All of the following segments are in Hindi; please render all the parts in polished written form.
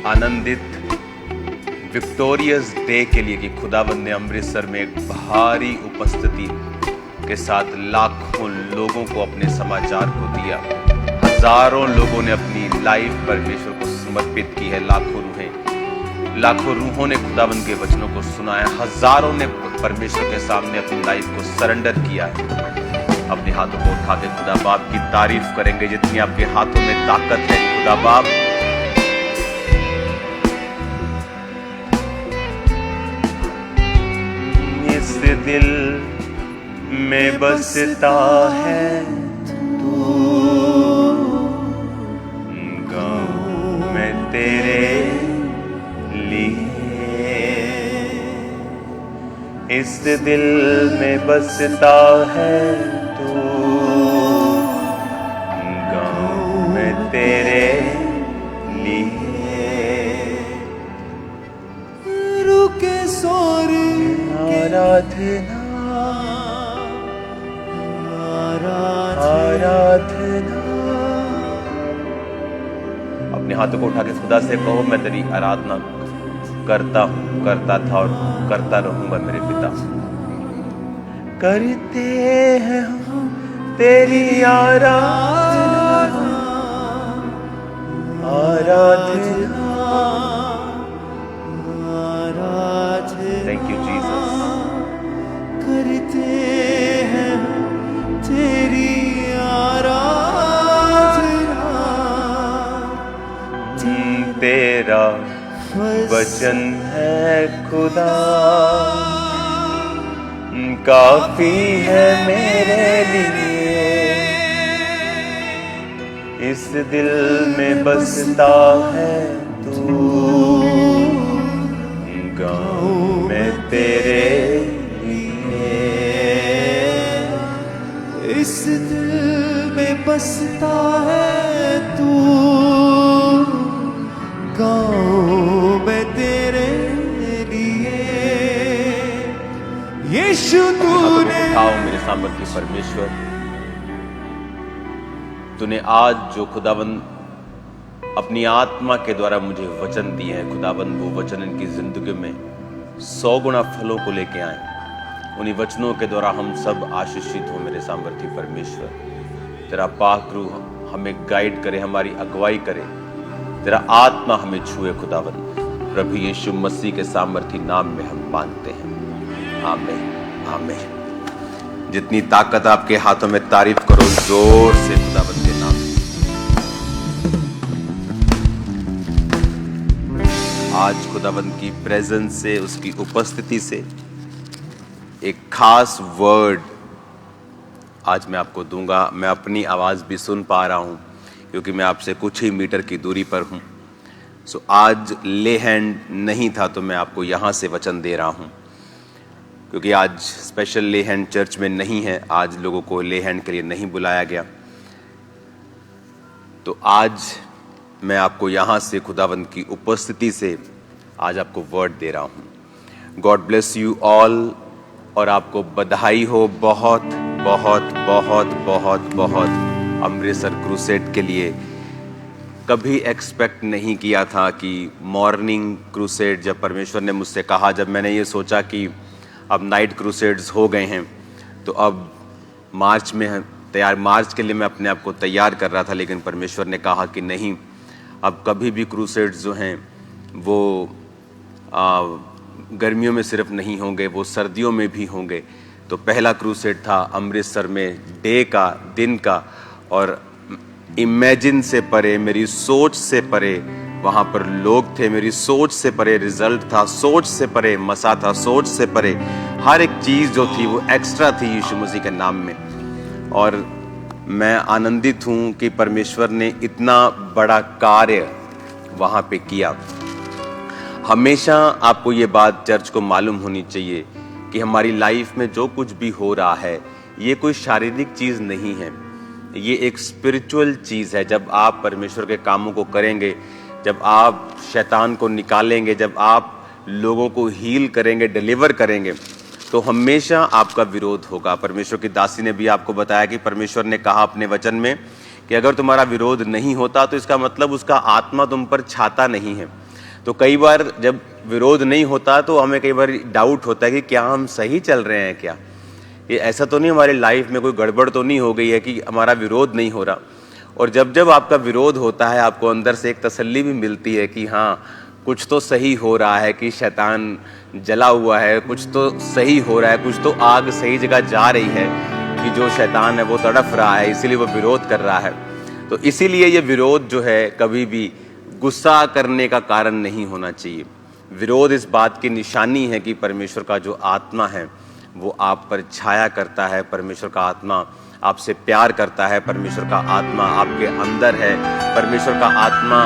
आनंदित विक्टोरियस डे के लिए कि खुदावंद ने अमृतसर में एक भारी उपस्थिति के साथ लाखों लोगों को अपने समाचार को दिया। हजारों लोगों ने अपनी लाइफ परमेश्वर को समर्पित की है। लाखों रूहों ने खुदावंद के वचनों को सुना है। हजारों ने परमेश्वर के सामने अपनी लाइफ को सरेंडर किया है। अपने हाथों को उठा के खुदा बाप की तारीफ करेंगे। जितनी आपके हाथों में ताकत है खुदा बाप, इस दिल में बसता है तू, गाऊं मैं तेरे लिए। इस दिल में बसता है तू, गाऊं मैं तेरे लिए। रुके सौर आराधना आराधना। अपने हाथों को उठा के खुदा से कहो, मैं तेरी आराधना करता हूं, करता था और करता रहूंगा मेरे पिता। करते हैं हम तेरी आराधना आराधना। Thank you Jesus. करते हैं तेरी आराधना। तेरा वचन है खुदा, काफी है मेरे लिए। इस दिल में बसता है तू, गाऊं मैं तेरे लिए। इस दिल में बसता है तू, गाऊं मैं तेरे लिए। यीशु तूने उठाओ मेरे सामर्थ्य परमेश्वर, तूने आज जो खुदाबंद अपनी आत्मा के द्वारा मुझे वचन दिए हैं, खुदाबंद वो वचन इनकी जिंदगी में 100 गुना फलों को लेके आए। उन्हीं वचनों के द्वारा हम सब आशीषित हो मेरे सामर्थ्य परमेश्वर। तेरा पाक रूह हमें गाइड करे, हमारी अगुवाई करे, तेरा आत्मा हमें छुए खुदाबंद। प्रभु यीशु मसीह के सामर्थ्य नाम में हम मांगते हैं, आमीन आमीन। जितनी ताकत आपके हाथों में, तारीफ करो जोर से खुदाबंद के नाम। आज खुदाबंद की प्रेजेंस से, उसकी उपस्थिति से एक खास वर्ड आज मैं आपको दूंगा। मैं अपनी आवाज भी सुन पा रहा हूं क्योंकि मैं आपसे कुछ ही मीटर की दूरी पर हूं। सो आज ले हैंड नहीं था तो मैं आपको यहां से वचन दे रहा हूं, क्योंकि आज स्पेशल ले हैंड चर्च में नहीं है। आज लोगों को ले हैंड के लिए नहीं बुलाया गया, तो आज मैं आपको यहां से खुदावंद की उपस्थिति से आज आपको वर्ड दे रहा हूं। गॉड ब्लेस यू ऑल, और आपको बधाई हो बहुत बहुत बहुत बहुत बहुत अमृतसर क्रूसेड के लिए। कभी एक्सपेक्ट नहीं किया था कि मॉर्निंग क्रूसेड, जब परमेश्वर ने मुझसे कहा, जब मैंने ये सोचा कि अब नाइट क्रूसेड्स हो गए हैं तो अब मार्च में तैयार, मार्च के लिए मैं अपने आप को तैयार कर रहा था, लेकिन परमेश्वर ने कहा कि नहीं, अब कभी भी क्रूसेड्स जो हैं वो गर्मियों में सिर्फ नहीं होंगे, वो सर्दियों में भी होंगे। तो पहला क्रूसेड था अमृतसर में, डे का, दिन का, और इमेजिन से परे, मेरी सोच से परे वहाँ पर लोग थे, मेरी सोच से परे रिजल्ट था, सोच से परे मसा था, सोच से परे हर एक चीज़ जो थी वो एक्स्ट्रा थी यीशु मसीह के नाम में। और मैं आनंदित हूँ कि परमेश्वर ने इतना बड़ा कार्य वहाँ पे किया। हमेशा आपको ये बात चर्च को मालूम होनी चाहिए कि हमारी लाइफ में जो कुछ भी हो रहा है ये कोई शारीरिक चीज़ नहीं है, ये एक स्पिरिचुअल चीज़ है। जब आप परमेश्वर के कामों को करेंगे, जब आप शैतान को निकालेंगे, जब आप लोगों को हील करेंगे, डिलीवर करेंगे, तो हमेशा आपका विरोध होगा। परमेश्वर की दासी ने भी आपको बताया कि परमेश्वर ने कहा अपने वचन में कि अगर तुम्हारा विरोध नहीं होता तो इसका मतलब उसका आत्मा तुम पर छाता नहीं है। तो कई बार जब विरोध नहीं होता तो हमें कई बार डाउट होता है कि क्या हम सही चल रहे हैं, क्या ये ऐसा तो नहीं हमारी लाइफ में कोई गड़बड़ तो नहीं हो गई है कि हमारा विरोध नहीं हो रहा। और जब जब आपका विरोध होता है आपको अंदर से एक तसल्ली भी मिलती है कि हाँ कुछ तो सही हो रहा है, कि शैतान जला हुआ है, कुछ तो सही हो रहा है, कुछ तो आग सही जगह जा रही है, कि जो शैतान है वो तड़फ रहा है, इसीलिए वो विरोध कर रहा है। तो इसीलिए ये विरोध जो है कभी भी गुस्सा करने का कारण नहीं होना चाहिए। विरोध इस बात की निशानी है कि परमेश्वर का जो आत्मा है वो आप पर छाया करता है, परमेश्वर का आत्मा आपसे प्यार करता है, परमेश्वर का आत्मा आपके अंदर है, परमेश्वर का आत्मा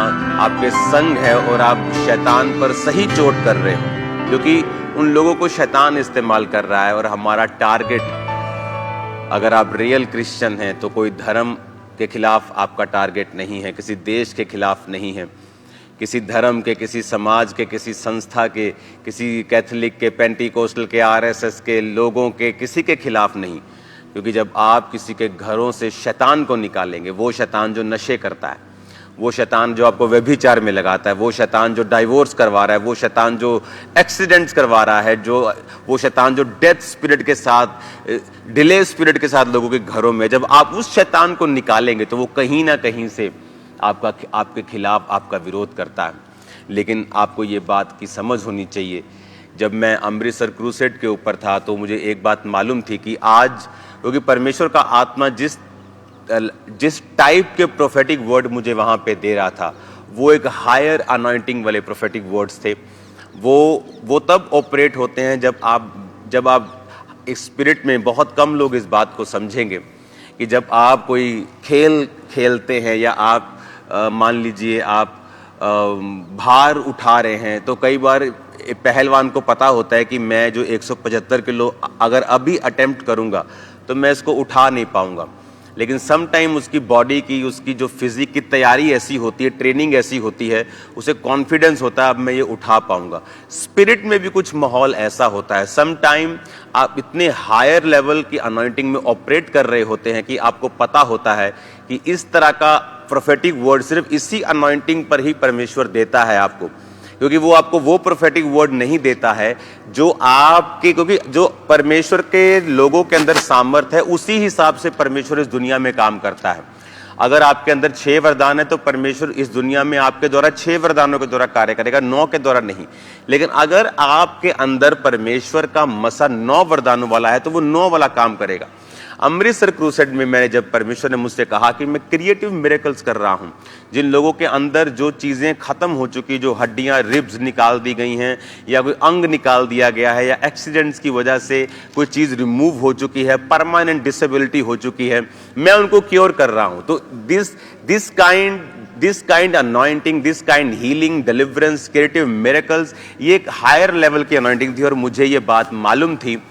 आपके संग है और आप शैतान पर सही चोट कर रहे हो, क्योंकि उन लोगों को शैतान इस्तेमाल कर रहा है। और हमारा टारगेट, अगर आप रियल क्रिश्चियन हैं तो कोई धर्म के खिलाफ आपका टारगेट नहीं है, किसी देश के खिलाफ नहीं है, किसी धर्म के, किसी समाज के, किसी संस्था के, किसी कैथोलिक के, पेंटिकोस्टल के, आरएसएस के लोगों के, किसी के खिलाफ नहीं। क्योंकि जब आप किसी के घरों से शैतान को निकालेंगे, वो शैतान जो नशे करता है, वो शैतान जो आपको व्यभिचार में लगाता है, वो शैतान जो डाइवोर्स करवा रहा है, वो शैतान जो एक्सीडेंट्स करवा रहा है, वो शैतान जो डेथ स्पिरिट के साथ, डिले स्पिरिट के साथ लोगों के घरों में, जब आप उस शैतान को निकालेंगे तो वो कहीं ना कहीं से आपके खिलाफ आपका विरोध करता है। लेकिन आपको ये बात की समझ होनी चाहिए, जब मैं अमृतसर क्रूसेड के ऊपर था तो मुझे एक बात मालूम थी कि आज, क्योंकि परमेश्वर का आत्मा जिस टाइप के प्रोफेटिक वर्ड मुझे वहाँ पे दे रहा था वो एक हायर अनॉइंटिंग वाले प्रोफेटिक वर्ड्स थे। वो तब ऑपरेट होते हैं जब आप स्पिरिट में, बहुत कम लोग इस बात को समझेंगे कि जब आप कोई खेल खेलते हैं या आप मान लीजिए आप भार उठा रहे हैं, तो कई बार पहलवान को पता होता है कि मैं जो 175 किलो अगर अभी अटेम्प्ट करूंगा तो मैं इसको उठा नहीं पाऊंगा। लेकिन सम टाइम उसकी बॉडी की, उसकी जो फिजिक की तैयारी ऐसी होती है, ट्रेनिंग ऐसी होती है, उसे कॉन्फिडेंस होता है अब मैं ये उठा पाऊंगा। स्पिरिट में भी कुछ माहौल ऐसा होता है, सम टाइम आप इतने हायर लेवल की अनॉइंटिंग में ऑपरेट कर रहे होते हैं कि आपको पता होता है कि इस तरह का प्रोफेटिक वर्ड सिर्फ इसी अनॉइंटिंग पर ही परमेश्वर देता है आपको, क्योंकि वो आपको वो प्रोफेटिक वर्ड नहीं देता है जो आपके, क्योंकि जो परमेश्वर के लोगों के अंदर सामर्थ है उसी हिसाब से परमेश्वर इस दुनिया में काम करता है। अगर आपके अंदर 6 वरदान है तो परमेश्वर इस दुनिया में आपके द्वारा 6 वरदानों के द्वारा कार्य करेगा, 9 के द्वारा नहीं। लेकिन अगर आपके अंदर परमेश्वर का मसा 9 वरदानों वाला है तो वो 9 वाला काम करेगा। अमृतसर क्रूसेड में मैंने जब परमेश्वर ने मुझसे कहा कि मैं क्रिएटिव मिरेकल्स कर रहा हूं, जिन लोगों के अंदर जो चीजें खत्म हो चुकी, जो हड्डियां, रिब्स निकाल दी गई हैं या कोई अंग निकाल दिया गया है या एक्सीडेंट्स की वजह से कोई चीज रिमूव हो चुकी है, परमानेंट डिसेबिलिटी हो चुकी है, मैं उनको क्योर कर रहा हूं। तो this kind anointing, this kind healing, deliverance, creative miracles, ये एक हायर लेवल की अनॉइंटिंग थी। और मुझे ये बात मालूम थी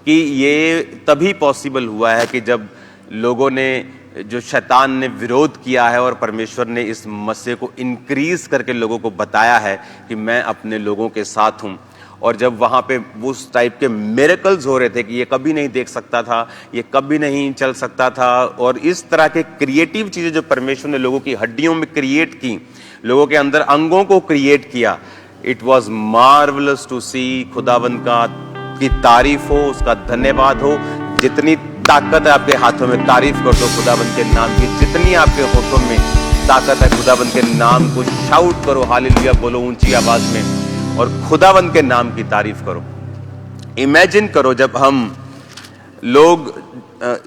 कि ये तभी पॉसिबल हुआ है कि जब लोगों ने, जो शैतान ने विरोध किया है और परमेश्वर ने इस मसीह को इंक्रीज करके लोगों को बताया है कि मैं अपने लोगों के साथ हूं। और जब वहां पे उस टाइप के मिरेकल्स हो रहे थे कि ये कभी नहीं देख सकता था, ये कभी नहीं चल सकता था, और इस तरह के क्रिएटिव चीजें जो परमेश्वर ने लोगों की हड्डियों में क्रिएट की, लोगों के अंदर अंगों को क्रिएट किया, इट वॉज मार्वलस टू सी। खुदावंद का की तारीफ हो, उसका धन्यवाद हो। जितनी ताकत है आपके हाथों में, तारीफ कर दो खुदावंद के नाम की। जितनी आपके होठों में ताकत है, खुदावंद के नाम को शाउट करो, हालेलुया बोलो ऊंची आवाज में और खुदावंद के नाम की तारीफ करो। इमेजिन करो जब हम लोग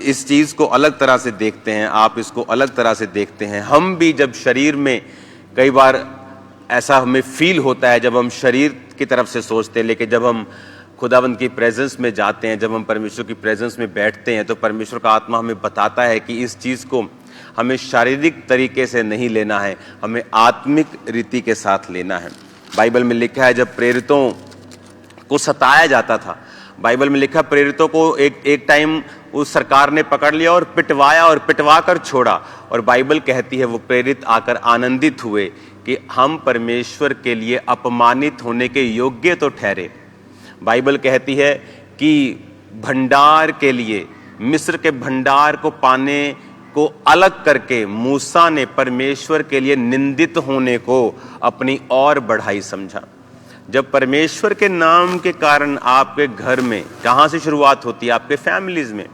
इस चीज को अलग तरह से देखते हैं, आप इसको अलग तरह से देखते हैं। हम भी जब शरीर में, कई बार ऐसा हमें फील होता है जब हम शरीर की तरफ से सोचते हैं, लेकिन जब हम खुदावंद की प्रेजेंस में जाते हैं, जब हम परमेश्वर की प्रेजेंस में बैठते हैं, तो परमेश्वर का आत्मा हमें बताता है कि इस चीज़ को हमें शारीरिक तरीके से नहीं लेना है, हमें आत्मिक रीति के साथ लेना है। बाइबल में लिखा है जब प्रेरितों को सताया जाता था, बाइबल में लिखा प्रेरितों को एक टाइम उस सरकार ने पकड़ लिया और पिटवाया और पिटवा कर छोड़ा। और बाइबल कहती है वो प्रेरित आकर आनंदित हुए कि हम परमेश्वर के लिए अपमानित होने के योग्य तो ठहरे। बाइबल कहती है कि भंडार के लिए, मिस्र के भंडार को पाने को अलग करके मूसा ने परमेश्वर के लिए निंदित होने को अपनी और बढ़ाई समझा। जब परमेश्वर के नाम के कारण आपके घर में, कहां से शुरुआत होती है? आपके फैमिलीज में।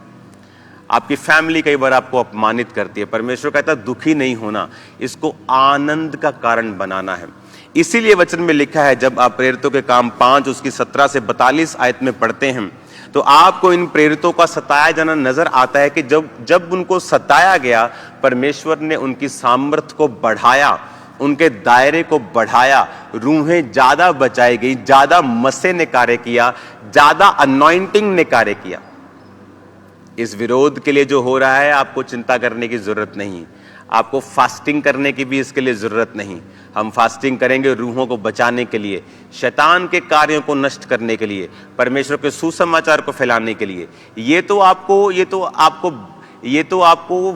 आपकी फैमिली कई बार आपको अपमानित करती है, परमेश्वर कहता है दुखी नहीं होना, इसको आनंद का कारण बनाना है। इसीलिए वचन में लिखा है, जब आप प्रेरितों के काम 5 उसकी 17 से 42 आयत में पढ़ते हैं तो आपको इन प्रेरितों का सताया जाना नजर आता है कि जब उनको सताया गया, परमेश्वर ने उनकी सामर्थ्य को बढ़ाया, उनके दायरे को बढ़ाया, रूहें ज्यादा बचाई गई, ज्यादा मसे ने कार्य किया, ज्यादा अनॉइंटिंग ने कार्य किया। इस विरोध के लिए जो हो रहा है आपको चिंता करने की जरूरत नहीं, आपको फास्टिंग करने की भी इसके लिए जरूरत नहीं। हम फास्टिंग करेंगे रूहों को बचाने के लिए, शैतान के कार्यों को नष्ट करने के लिए, परमेश्वर के सुसमाचार को फैलाने के लिए। ये तो आपको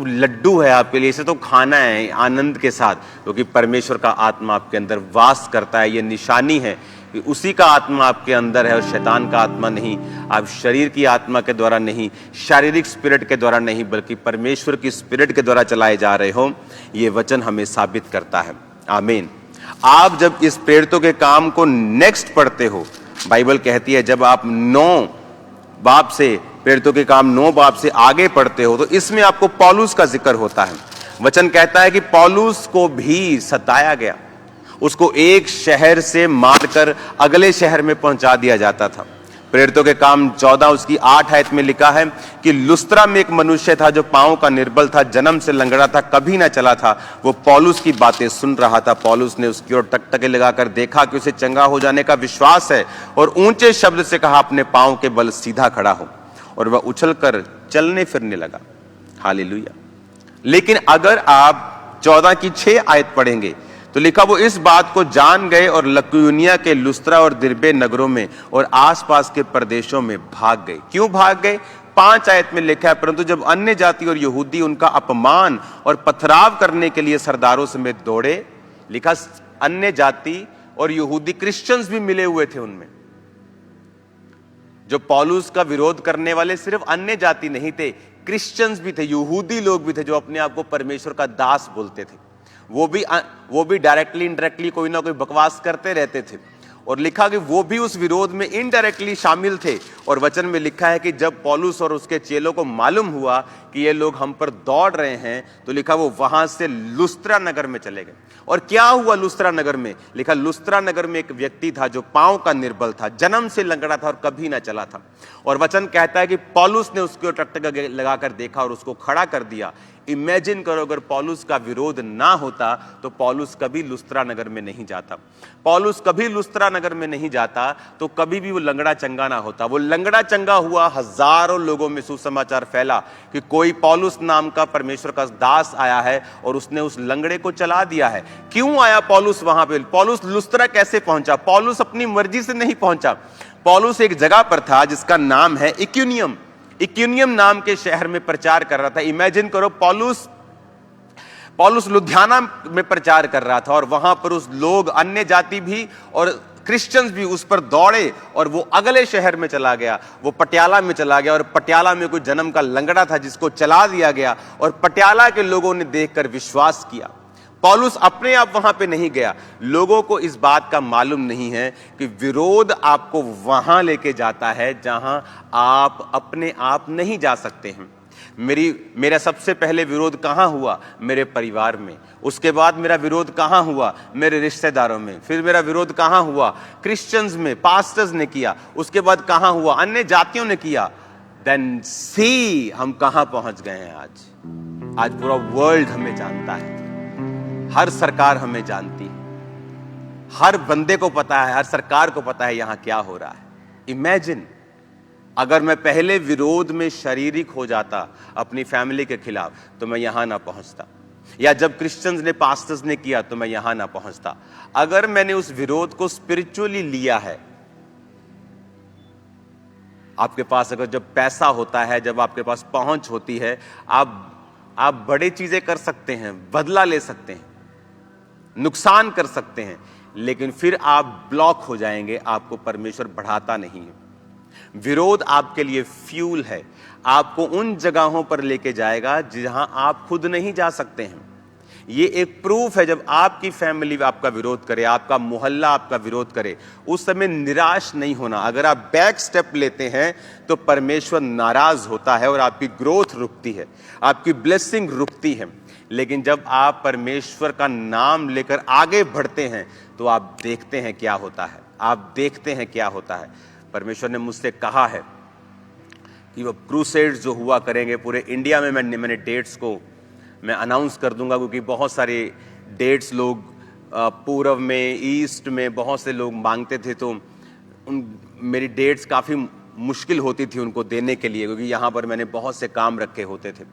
लड्डू है आपके लिए, इसे तो खाना है आनंद के साथ, क्योंकि परमेश्वर का आत्मा आपके अंदर वास करता है। ये निशानी है कि उसी का आत्मा आपके अंदर है और शैतान का आत्मा नहीं। आप शरीर की आत्मा के द्वारा नहीं, शारीरिक स्पिरिट के द्वारा नहीं, बल्कि परमेश्वर की स्पिरिट के द्वारा चलाए जा रहे हो। ये वचन हमें साबित करता है। आमीन। आप जब इस प्रेरितों के काम को नेक्स्ट पढ़ते हो, बाइबल कहती है जब आप 9 बाब से, प्रेरितों के काम 9 बाब से आगे पढ़ते हो, तो इसमें आपको पौलुस का जिक्र होता है। वचन कहता है कि पौलुस को भी सताया गया, उसको एक शहर से मारकर अगले शहर में पहुंचा दिया जाता था। प्रेरितों के काम 14 उसकी 8 आयत में लिखा है कि लुस्त्रा में एक मनुष्य था जो पांव का निर्बल था, जन्म से लंगड़ा था, कभी ना चला था। वो पौलुस की बातें सुन रहा था। पौलुस ने उसकी ओर टकटके लगाकर देखा कि उसे चंगा हो जाने का विश्वास है, और ऊंचे शब्द से कहा, अपने पांव के बल सीधा खड़ा हो। और वह उछलकर चलने फिरने लगा। हालेलुया। लेकिन अगर आप 14 की 6 आयत पढ़ेंगे तो लिखा, वो इस बात को जान गए और लुकियोनिया के लुस्त्रा और दिरबे नगरों में और आसपास के प्रदेशों में भाग गए। क्यों भाग गए? 5 आयत में लिखा है, परंतु जब अन्य जाति और यहूदी उनका अपमान और पथराव करने के लिए सरदारों समेत दौड़े। लिखा अन्य जाति और यहूदी, क्रिश्चियंस भी मिले हुए थे उनमें। जो पौलुस का विरोध करने वाले सिर्फ अन्य जाति नहीं थे, क्रिश्चियंस भी थे, यहूदी लोग भी थे जो अपने आप को परमेश्वर का दास बोलते थे। वो भी डायरेक्टली इनडायरेक्टली कोई ना कोई बकवास करते रहते थे। और लिखा कि वो भी उस विरोध में इनडायरेक्टली शामिल थे। और वचन में लिखा है कि जब पौलुस और उसके चेलों को मालूम हुआ कि ये लोग हम पर दौड़ रहे हैं, तो लिखा वो वहां से लुस्त्रा नगर में चले गए। और क्या हुआ लुस्त्रा नगर में? लिखा लुस्त्रा नगर में एक व्यक्ति था जो पांव का निर्बल था, जन्म से लंगड़ा था और कभी ना चला था। और वचन कहता है कि पौलुस ने उसके टकटका लगाकर देखा और उसको खड़ा कर दिया। इमेजिन करो, अगर पौलुस का विरोध ना होता तो पौलुस कभी लुस्त्रा नगर में नहीं जाता। पौलुस कभी लुस्त्रा नगर में नहीं जाता तो कभी भी वो लंगड़ा चंगा ना होता। वो लंगड़ा चंगा हुआ, हजारों लोगों में सुसमाचार फैला कि कोई पौलुस नाम का परमेश्वर का दास आया है और उसने उस लंगड़े को चला दिया है। क्यों आया पौलुस वहां पे? पौलुस लुस्त्रा कैसे पहुंचा? पौलुस अपनी मर्जी से नहीं पहुंचा। पौलुस एक जगह पर था जिसका नाम है इकुनियम। इकुनियम नाम के शहर में प्रचार कर रहा था। इमेजिन करो, पौलुस लुधियाना में प्रचार कर रहा था और वहां पर उस लोग, अन्य जाति भी और क्रिश्चियंस भी उस पर दौड़े और वो अगले शहर में चला गया। वो पटियाला में चला गया और पटियाला में कोई जन्म का लंगड़ा था जिसको चला दिया गया और पटियाला के लोगों ने देखकर विश्वास किया। पौलुस अपने आप वहां पे नहीं गया। लोगों को इस बात का मालूम नहीं है कि विरोध आपको वहां लेके जाता है जहां आप अपने आप नहीं जा सकते हैं। मेरा सबसे पहले विरोध कहां हुआ? मेरे परिवार में। उसके बाद मेरा विरोध कहां हुआ? मेरे रिश्तेदारों में। फिर मेरा विरोध कहां हुआ? क्रिश्चियंस में, पास्टर्स ने किया। उसके बाद कहां हुआ? अन्य जातियों ने किया। देन सी हम कहां पहुंच गए हैं आज पूरा वर्ल्ड हमें जानता है, हर सरकार हमें जानती है, हर बंदे को पता है, हर सरकार को पता है यहां क्या हो रहा है। इमेजिन अगर मैं पहले विरोध में शारीरिक हो जाता अपनी फैमिली के खिलाफ तो मैं यहां ना पहुंचता, या जब क्रिश्चियंस ने, पास्टर्स ने किया तो मैं यहां ना पहुंचता। अगर मैंने उस विरोध को स्पिरिचुअली लिया है, आपके पास अगर जब पैसा होता है, जब आपके पास पहुंच होती है, आप बड़ी चीजें कर सकते हैं, बदला ले सकते हैं, नुकसान कर सकते हैं, लेकिन फिर आप ब्लॉक हो जाएंगे, आपको परमेश्वर बढ़ाता नहीं है। विरोध आपके लिए फ्यूल है, आपको उन जगहों पर लेके जाएगा जहां आप खुद नहीं जा सकते हैं। ये एक प्रूफ है, जब आपकी फैमिली आपका विरोध करे, आपका मोहल्ला आपका विरोध करे, उस समय निराश नहीं होना। अगर आप बैक स्टेप लेते हैं तो परमेश्वर नाराज होता है और आपकी ग्रोथ रुकती है, आपकी ब्लेसिंग रुकती है। लेकिन जब आप परमेश्वर का नाम लेकर आगे बढ़ते हैं तो आप देखते हैं क्या होता है, आप देखते हैं क्या होता है। परमेश्वर ने मुझसे कहा है कि वो क्रूसेड्स जो हुआ करेंगे पूरे इंडिया में, मैंने डेट्स को मैं अनाउंस कर दूंगा, क्योंकि बहुत सारे डेट्स लोग पूर्व में, ईस्ट में बहुत से लोग मांगते थे, तो मेरी डेट्स काफ़ी मुश्किल होती थी उनको देने के लिए, क्योंकि यहाँ पर मैंने बहुत से काम रखे होते थे।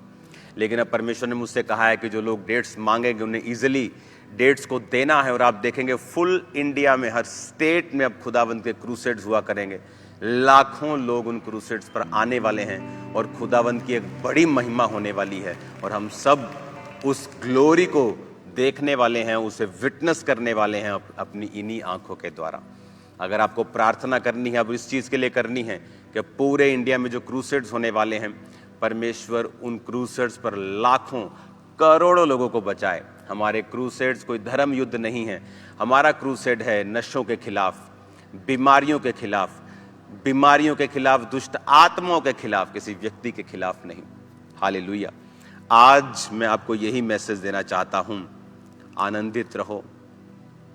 लेकिन अब परमेश्वर ने मुझसे कहा है कि जो लोग डेट्स मांगेंगे उन्हें ईजिली डेट्स को देना है, और आप देखेंगे फुल इंडिया में हर स्टेट में अब खुदावंद के क्रूसेड्स हुआ करेंगे। लाखों लोग उन क्रूसेड्स पर आने वाले हैं और खुदावंद की एक बड़ी महिमा होने वाली है, और हम सब उस ग्लोरी को देखने वाले हैं, उसे विटनेस करने वाले हैं अपनी इन्हीं आंखों के द्वारा। अगर आपको प्रार्थना करनी है, अब इस चीज़ के लिए करनी है कि पूरे इंडिया में जो क्रूसेड्स होने वाले हैं, परमेश्वर उन क्रूसेड्स पर लाखों करोड़ों लोगों को बचाए। हमारे क्रूसेड्स कोई धर्म युद्ध नहीं है, हमारा क्रूसेड है नशों के खिलाफ, बीमारियों के खिलाफ, दुष्ट आत्माओं के खिलाफ, किसी व्यक्ति के खिलाफ नहीं। हालेलुया। आज मैं आपको यही मैसेज देना चाहता हूं, आनंदित रहो,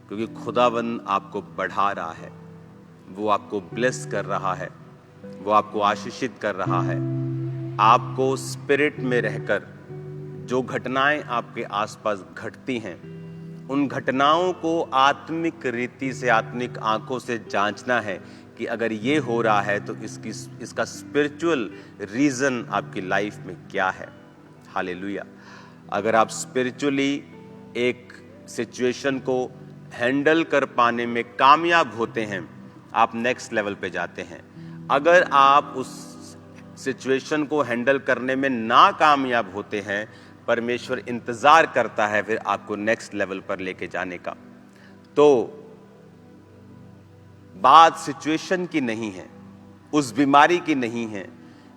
क्योंकि खुदावंद आपको बढ़ा रहा है, वो आपको ब्लेस कर रहा है, वो आपको आशीषित कर रहा है। आपको स्पिरिट में रहकर जो घटनाएं आपके आसपास घटती हैं, उन घटनाओं को आत्मिक रीति से, आत्मिक आंखों से जांचना है कि अगर ये हो रहा है तो इसका स्पिरिचुअल रीजन आपकी लाइफ में क्या है। हालेलुया। अगर आप स्पिरिचुअली एक सिचुएशन को हैंडल कर पाने में कामयाब होते हैं, आप नेक्स्ट लेवल पे जाते हैं। अगर आप उस सिचुएशन को हैंडल करने में नाकामयाब होते हैं, परमेश्वर इंतजार करता है फिर आपको नेक्स्ट लेवल पर लेके जाने का। तो बात सिचुएशन की नहीं है, उस बीमारी की नहीं है,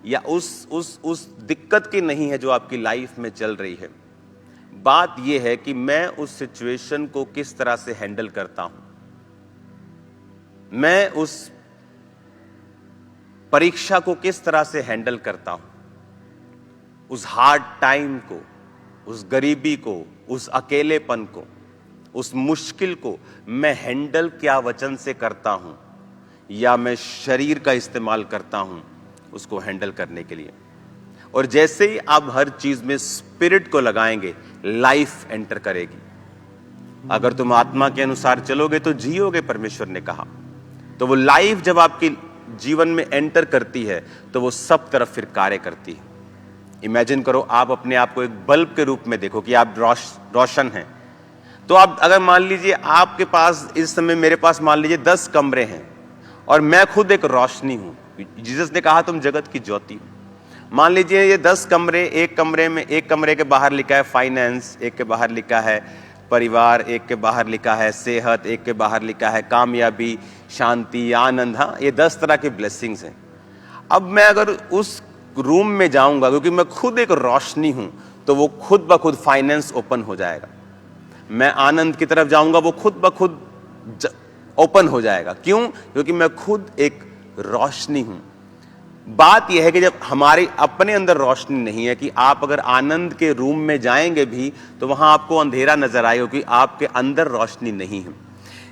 या उस दिक्कत की नहीं है जो आपकी लाइफ में चल रही है। बात यह है कि मैं उस सिचुएशन को किस तरह से हैंडल करता हूं, मैं उस परीक्षा को किस तरह से हैंडल करता हूं, उस हार्ड टाइम को, उस गरीबी को, उस अकेलेपन को, उस मुश्किल को मैं हैंडल क्या वचन से करता हूं, या मैं शरीर का इस्तेमाल करता हूं उसको हैंडल करने के लिए। और जैसे ही आप हर चीज में स्पिरिट को लगाएंगे, लाइफ एंटर करेगी। अगर तुम आत्मा के अनुसार चलोगे तो जियोगे, परमेश्वर ने कहा। तो वो लाइफ जब आपकी जीवन में एंटर करती है तो वो सब तरफ फिर कार्य करती है। इमेजिन करो, आप अपने आप को एक बल्ब के रूप में देखो कि आप रोशन हैं। तो आप अगर मान लीजिए आपके पास इस समय, मेरे पास मान लीजिए 10 कमरे हैं और मैं खुद एक रोशनी हूं। जीसस ने कहा तुम जगत की ज्योति हो। मान लीजिए ये 10 कमरे, एक कमरे के बाहर लिखा है फाइनेंस, एक के बाहर लिखा है परिवार, एक के बाहर लिखा है सेहत, एक के बाहर लिखा है कामयाबी, शांति, आनंद। हाँ, ये 10 तरह के ब्लेसिंग्स हैं। अब मैं अगर उस रूम में जाऊंगा, क्योंकि मैं खुद एक रोशनी हूं, तो वो खुद ब खुद फाइनेंस ओपन हो जाएगा। मैं आनंद की तरफ जाऊंगा, वो खुद ब खुद ओपन हो जाएगा। क्यों? क्योंकि मैं खुद एक रोशनी हूं। बात यह है कि जब हमारे अपने अंदर रोशनी नहीं है, कि आप अगर आनंद के रूम में जाएंगे भी तो वहां आपको अंधेरा नजर आएगा, क्योंकि आपके अंदर रोशनी नहीं है।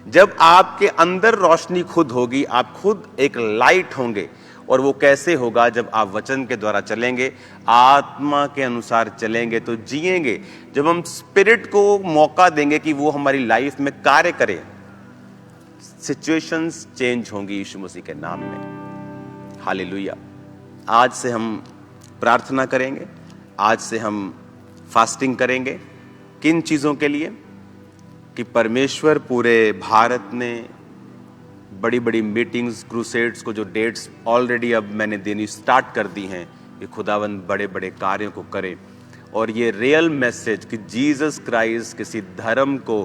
जब आपके अंदर रोशनी खुद होगी, आप खुद एक लाइट होंगे। और वो कैसे होगा? जब आप वचन के द्वारा चलेंगे, आत्मा के अनुसार चलेंगे तो जिएंगे। जब हम स्पिरिट को मौका देंगे कि वो हमारी लाइफ में कार्य करे, सिचुएशंस चेंज होंगी यीशु मसीह के नाम में। हालेलुया। आज से हम प्रार्थना करेंगे, आज से हम फास्टिंग करेंगे। किन चीज़ों के लिए? कि परमेश्वर पूरे भारत में बड़ी बड़ी मीटिंग्स, क्रूसेड्स को जो डेट्स ऑलरेडी अब मैंने देनी स्टार्ट कर दी हैं, कि खुदावंद बड़े बड़े कार्यों को करे। और ये रियल मैसेज कि जीसस क्राइस्ट किसी धर्म को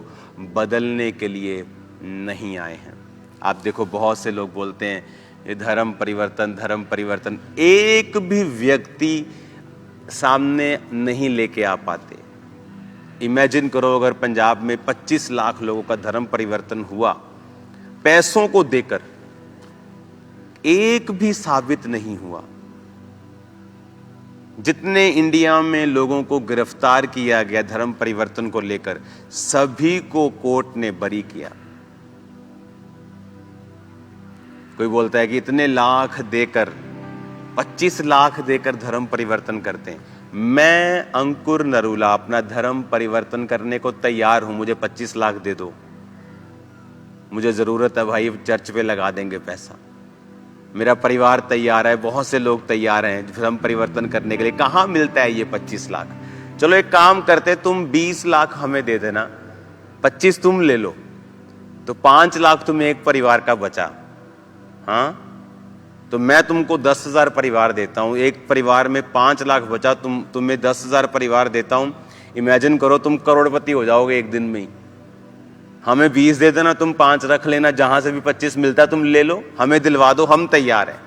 बदलने के लिए नहीं आए हैं। आप देखो, बहुत से लोग बोलते हैं ये धर्म परिवर्तन, एक भी व्यक्ति सामने नहीं लेके आ पाते। इमेजिन करो अगर पंजाब में 25 लाख लोगों का धर्म परिवर्तन हुआ पैसों को देकर, एक भी साबित नहीं हुआ। जितने इंडिया में लोगों को गिरफ्तार किया गया धर्म परिवर्तन को लेकर, सभी को कोर्ट ने बरी किया। कोई बोलता है कि इतने लाख देकर, 25 लाख देकर धर्म परिवर्तन करते हैं। मैं अंकुर नरूला अपना धर्म परिवर्तन करने को तैयार हूं, मुझे 25 लाख दे दो, मुझे जरूरत है भाई, चर्च पे लगा देंगे पैसा। मेरा परिवार तैयार है, बहुत से लोग तैयार हैं धर्म परिवर्तन करने के लिए। कहां मिलता है ये 25 लाख? चलो एक काम करते, तुम 20 लाख हमें दे देना, 25 तुम ले लो, तो 5 लाख तुम्हें एक परिवार का बचा। हाँ, तो मैं तुमको 10,000 परिवार देता हूं, एक परिवार में 5 लाख बचा, तुम्हें 10,000 परिवार देता हूं। इमेजिन करो तुम करोड़पति हो जाओगे एक दिन में ही। हमें 20 दे देना, तुम 5 रख लेना, जहां से भी 25 मिलता तुम ले लो, हमें दिलवा दो, हम तैयार हैं।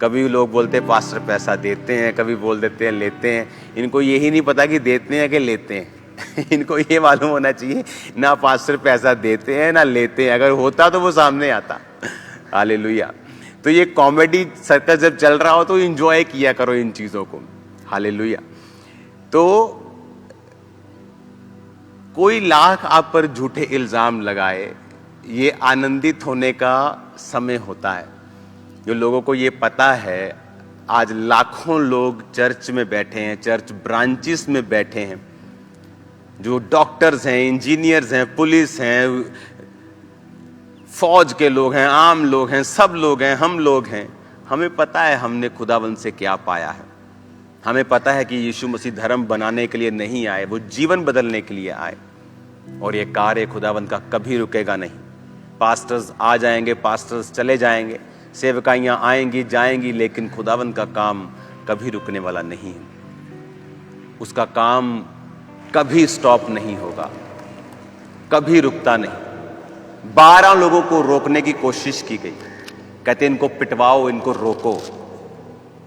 कभी लोग बोलते हैं पास्टर पैसा देते हैं, कभी बोल देते हैं लेते हैं। इनको यही नहीं पता कि देते हैं कि लेते हैं। इनको ये मालूम होना चाहिए ना पास्टर पैसा देते हैं ना लेते हैं। अगर होता तो वो सामने आता। हालेलुया। तो ये कॉमेडी सर्कस जब चल रहा हो तो एंजॉय किया करो इन चीजों को। हालेलुया। तो कोई लाख आप पर झूठे इल्जाम लगाए, ये आनंदित होने का समय होता है। जो लोगों को ये पता है, आज लाखों लोग चर्च में बैठे हैं, चर्च ब्रांचेस में बैठे हैं, जो डॉक्टर्स हैं, इंजीनियर्स हैं, पुलिस हैं, फौज के लोग हैं, आम लोग हैं, सब लोग हैं, हम लोग हैं। हमें पता है हमने खुदावंद से क्या पाया है। हमें पता है कि यीशु मसीह धर्म बनाने के लिए नहीं आए, वो जीवन बदलने के लिए आए। और ये कार्य खुदावंद का कभी रुकेगा नहीं। पास्टर्स आ जाएंगे, पास्टर्स चले जाएंगे, सेवकाइयां आएंगी जाएंगी, लेकिन खुदावंद का काम कभी रुकने वाला नहीं है। उसका काम कभी स्टॉप नहीं होगा, कभी रुकता नहीं। 12 लोगों को रोकने की कोशिश की गई, कहते इनको पिटवाओ, इनको रोको।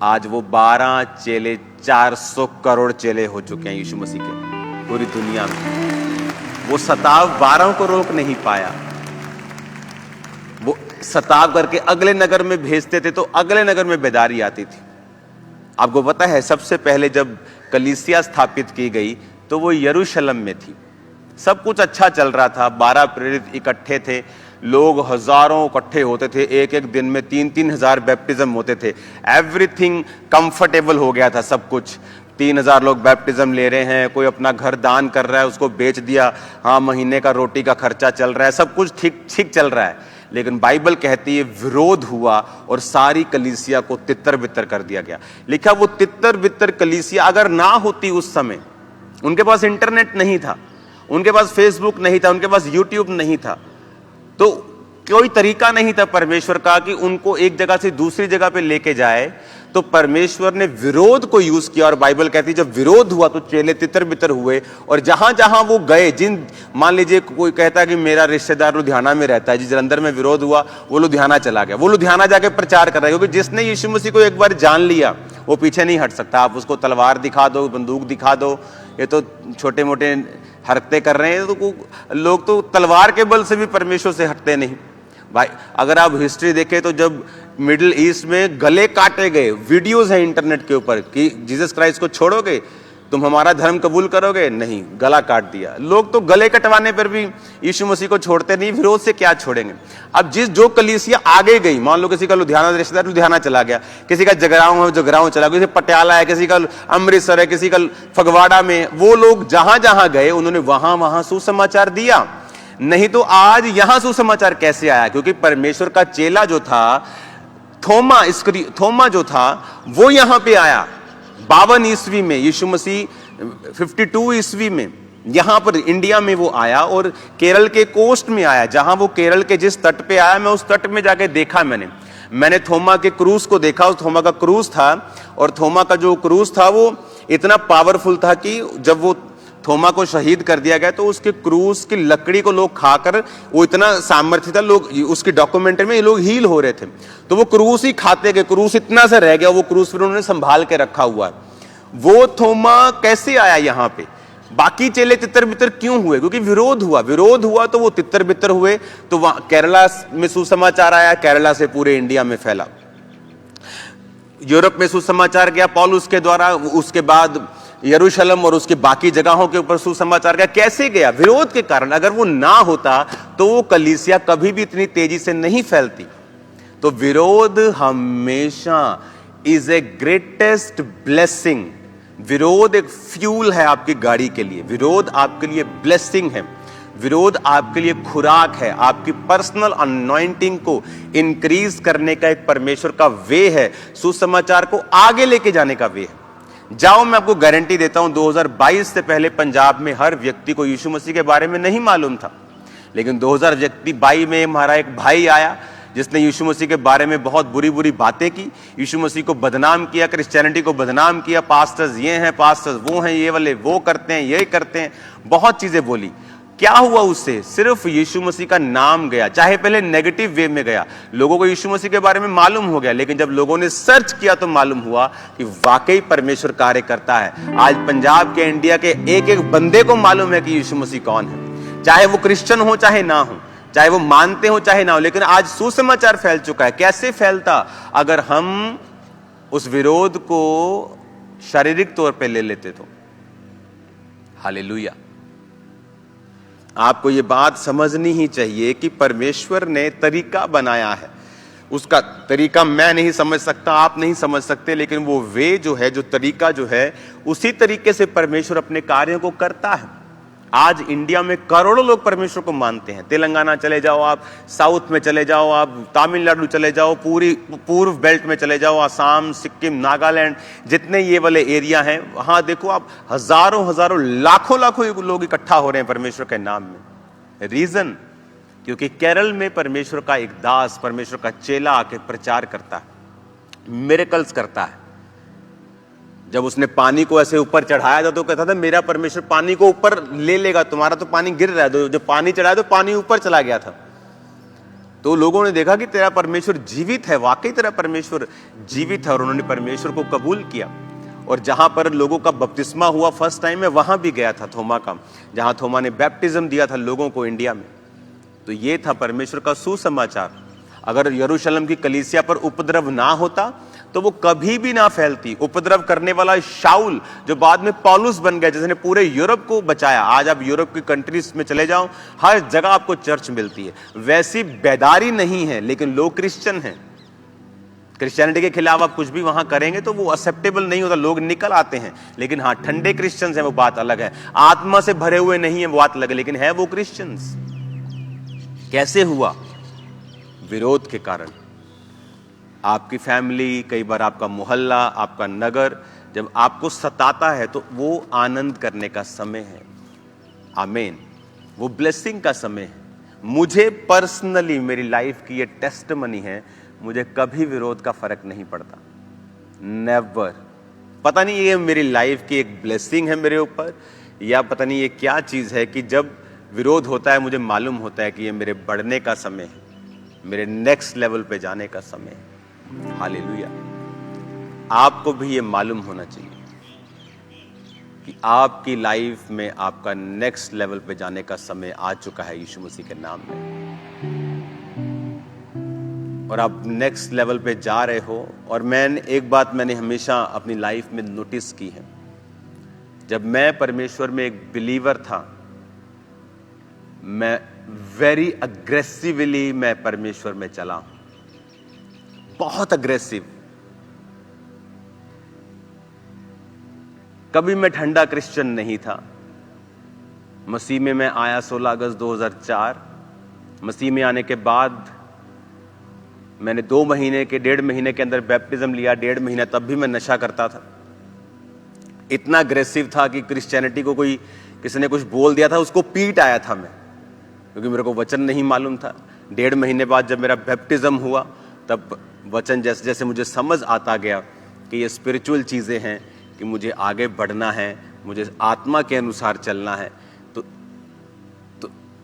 आज वो 12 चेले 400 करोड़ चेले हो चुके हैं यीशु मसीह के पूरी दुनिया में। वो सताव 12 को रोक नहीं पाया। वो सताव करके अगले नगर में भेजते थे तो अगले नगर में बेदारी आती थी। आपको पता है सबसे पहले जब कलीसिया स्थापित की गई तो वो यरूशलेम में थी। सब कुछ अच्छा चल रहा था, 12 प्रेरित इकट्ठे थे, लोग हजारों इकट्ठे होते थे, एक एक दिन में 3-3 हजार बैप्टिज्म होते थे। एवरीथिंग कंफर्टेबल हो गया था, सब कुछ। 3,000 लोग बैप्टिज्म ले रहे हैं, कोई अपना घर दान कर रहा है, उसको बेच दिया, हाँ महीने का रोटी का खर्चा चल रहा है, सब कुछ ठीक ठीक चल रहा है। लेकिन बाइबल कहती है विरोध हुआ और सारी कलीसिया को तितर बितर कर दिया गया। लिखा वो तितर बितर कलीसिया अगर ना होती उस समय, उनके पास इंटरनेट नहीं था, उनके पास फेसबुक नहीं था, उनके पास यूट्यूब नहीं था, तो कोई तरीका नहीं था परमेश्वर का कि उनको एक जगह से दूसरी जगह पे लेके जाए। तो परमेश्वर ने विरोध को यूज किया और बाइबल कहती है जब विरोध हुआ तो चेले तितर बितर हुए। और जहां जहां वो गए, जिन मान लीजिए कोई कहता है कि मेरा रिश्तेदार लुधियाना में रहता है, जिस जलंधर में विरोध हुआ वो लुधियाना चला गया, वो लुधियाना जाके प्रचार कर रहा है, क्योंकि जिसने यीशु मसीह को एक बार जान लिया वो पीछे नहीं हट सकता। आप उसको तलवार दिखा दो, बंदूक दिखा दो, ये तो छोटे मोटे हरकतें कर रहे हैं, तो लोग तो तलवार के बल से भी परमेश्वर से हटते नहीं। भाई अगर आप हिस्ट्री देखें तो जब मिडिल ईस्ट में गले काटे गए, वीडियोस हैं इंटरनेट के ऊपर कि जीसस क्राइस्ट को छोड़ोगे, तुम हमारा धर्म कबूल करोगे, नहीं, गला काट दिया। लोग तो गले कटवाने पर भी यीशु मसीह को छोड़ते नहीं, विरोध से क्या छोड़ेंगे। अब जो कलीसिया आगे गई, मान लो किसी का लुधियाना रिश्तेदार लुधियाना चला गया, किसी का जगरांव है जगरांव चला गया, किसी पटियाला है, किसी का अमृतसर है, किसी का फगवाड़ा में, वो लोग जहां जहां गए उन्होंने वहां वहां सुसमाचार दिया। नहीं तो आज यहां सुसमाचार कैसे आया? क्योंकि परमेश्वर का चेला जो था थोमा जो था वो यहां पे आया 52 ईस्वी में, यीशु मसीह 52 ईस्वी में यहां पर इंडिया में वो आया और केरल के कोस्ट में आया। जहां वो केरल के जिस तट पे आया, मैं उस तट में जाके देखा, मैंने थोमा के क्रूज को देखा। उस थोमा का क्रूज था और थोमा का जो क्रूज था वो इतना पावरफुल था कि जब वो थोमा को शहीद कर दिया गया तो उसके क्रूस की लकड़ी को लोग खाकर, वो इतना सामर्थ्य था, लोग उसकी डॉक्यूमेंट्री में ये लोग हील हो रहे थे, तो वो क्रूस ही खाते गए, क्रूस इतना सा रह गया, वो क्रूस फिर उन्होंने संभाल के रखा हुआ है। वो थोमा कैसे आया यहां पे? बाकी चेले तितर बितर क्यों हुए? क्योंकि विरोध हुआ तो वो तितर बितर हुए। तो वहां केरला में सुसमाचार आया, केरला से पूरे इंडिया में फैला, यूरोप में सुसमाचार गया पौलुस के द्वारा, उसके बाद यरूशलेम और उसकी बाकी जगहों के ऊपर सुसमाचार गया। कैसे गया? विरोध के कारण। अगर वो ना होता तो वो कलीसिया कभी भी इतनी तेजी से नहीं फैलती। तो विरोध हमेशा इज ए ग्रेटेस्ट ब्लेसिंग। विरोध एक फ्यूल है आपकी गाड़ी के लिए, विरोध आपके लिए ब्लेसिंग है, विरोध आपके लिए खुराक है, आपकी पर्सनल अनॉइंटिंग को इंक्रीज करने का एक परमेश्वर का वे है, सुसमाचार को आगे लेके जाने का वे है। जाओ, मैं आपको गारंटी देता हूं 2022 से पहले पंजाब में हर व्यक्ति को यीशु मसीह के बारे में नहीं मालूम था, लेकिन 2022 में हमारा एक भाई आया जिसने यीशु मसीह के बारे में बहुत बुरी बुरी बातें की, यीशु मसीह को बदनाम किया, क्रिश्चियनिटी को बदनाम किया, पास्टर्स ये हैं, पास्टर्स वो हैं, ये वाले वो करते हैं, ये करते हैं, बहुत चीजें बोली। क्या हुआ उससे? सिर्फ यीशु मसीह का नाम गया, चाहे पहले नेगेटिव वे में गया, लोगों को यीशु मसीह के बारे में मालूम हो गया, लेकिन जब लोगों ने सर्च किया तो मालूम हुआ कि वाकई परमेश्वर कार्य करता है। आज पंजाब के, इंडिया के एक एक बंदे को मालूम है कि यीशु मसीह कौन है, चाहे वो क्रिश्चियन हो चाहे ना हो, चाहे वो मानते हो चाहे ना हो, लेकिन आज सुसमाचार फैल चुका है। कैसे फैलता? अगर हम उस विरोध को शारीरिक तौर पे ले लेते तो। हालेलुया। आपको ये बात समझनी ही चाहिए कि परमेश्वर ने तरीका बनाया है, उसका तरीका मैं नहीं समझ सकता, आप नहीं समझ सकते, लेकिन वो वे जो है, जो तरीका जो है, उसी तरीके से परमेश्वर अपने कार्यों को करता है। आज इंडिया में करोड़ों लोग परमेश्वर को मानते हैं। तेलंगाना चले जाओ आप, साउथ में चले जाओ आप, तमिलनाडु चले जाओ, पूरी पूर्व बेल्ट में चले जाओ, असम, सिक्किम, नागालैंड, जितने ये वाले एरिया हैं, वहां देखो आप, हजारों हजारों लाखों लाखों लोग इकट्ठा हो रहे हैं परमेश्वर के नाम में। रीजन? क्योंकि केरल में परमेश्वर का एक दास, परमेश्वर का चेला आके प्रचार करता है, मिरेकल्स करता है। जब उसने पानी को ऐसे ऊपर चढ़ाया था तो कहता था मेरा परमेश्वर पानी को ऊपर ले लेगा, तुम्हारा तो पानी गिर रहा है। जब पानी चढ़ाया तो पानी ऊपर चला गया था। तो लोगों ने देखा कि तेरा परमेश्वर जीवित है, वाकई तेरा परमेश्वर जीवित है, और उन्होंने परमेश्वर को कबूल किया। और जहां पर लोगों का बपतिस्मा हुआ फर्स्ट टाइम में, वहां भी गया था थोमा का, जहां थोमा ने बैप्टिज्म दिया था लोगों को इंडिया में। तो ये था परमेश्वर का सुसमाचार। अगर यरूशलेम की कलीसिया पर उपद्रव ना होता तो वो कभी भी ना फैलती। उपद्रव करने वाला शाऊल, जो बाद में पौलुस बन गया, जिसने पूरे यूरोप को बचाया। आज आप यूरोप की कंट्रीज में चले जाओ, हर जगह आपको चर्च मिलती है। वैसी बेदारी नहीं है, लेकिन लोग क्रिश्चियन हैं। क्रिश्चियनिटी के खिलाफ आप कुछ भी वहां करेंगे तो वो एक्सेप्टेबल नहीं होता, लोग निकल आते हैं। लेकिन हाँ, ठंडे क्रिश्चियंस हैं, वो बात अलग है। आत्मा से भरे हुए नहीं है, वो बात अलग है, लेकिन है वो क्रिश्चियंस। कैसे हुआ? विरोध के कारण। आपकी फैमिली, कई बार आपका मोहल्ला, आपका नगर जब आपको सताता है तो वो आनंद करने का समय है। आमीन। वो ब्लेसिंग का समय है। मुझे पर्सनली, मेरी लाइफ की ये टेस्टमनी है, मुझे कभी विरोध का फर्क नहीं पड़ता, नेवर। पता नहीं ये मेरी लाइफ की एक ब्लेसिंग है मेरे ऊपर, या पता नहीं ये क्या चीज है कि जब विरोध होता है मुझे मालूम होता है कि ये मेरे बढ़ने का समय है, मेरे नेक्स्ट लेवल पे जाने का समय है। हालेलुया। आपको भी ये मालूम होना चाहिए कि आपकी लाइफ में आपका नेक्स्ट लेवल पे जाने का समय आ चुका है यीशु मसीह के नाम में, और आप नेक्स्ट लेवल पे जा रहे हो। और एक बात मैंने हमेशा अपनी लाइफ में नोटिस की है, जब मैं परमेश्वर में एक बिलीवर था, मैं वेरी अग्रेसिवली मैं परमेश्वर में चला हूं, बहुत अग्रेसिव। कभी मैं ठंडा क्रिश्चियन नहीं था। मसीह में मैं आया 16 अगस्त 2004। मसीह में आने के बाद मैंने 2 महीने के 1.5 महीने के अंदर बैप्टिज्म लिया। 1.5 महीना तब भी मैं नशा करता था। इतना अग्रेसिव था कि क्रिश्चियनिटी को कोई, किसी ने कुछ बोल दिया था, उसको पीट आया था मैं, क्योंकि मेरे को वचन नहीं मालूम था। 1.5 महीने बाद जब मेरा बैप्टिज्म हुआ, तब वचन जैसे जैसे मुझे समझ आता गया कि ये स्पिरिचुअल चीज़ें हैं, कि मुझे आगे बढ़ना है, मुझे आत्मा के अनुसार चलना है, तो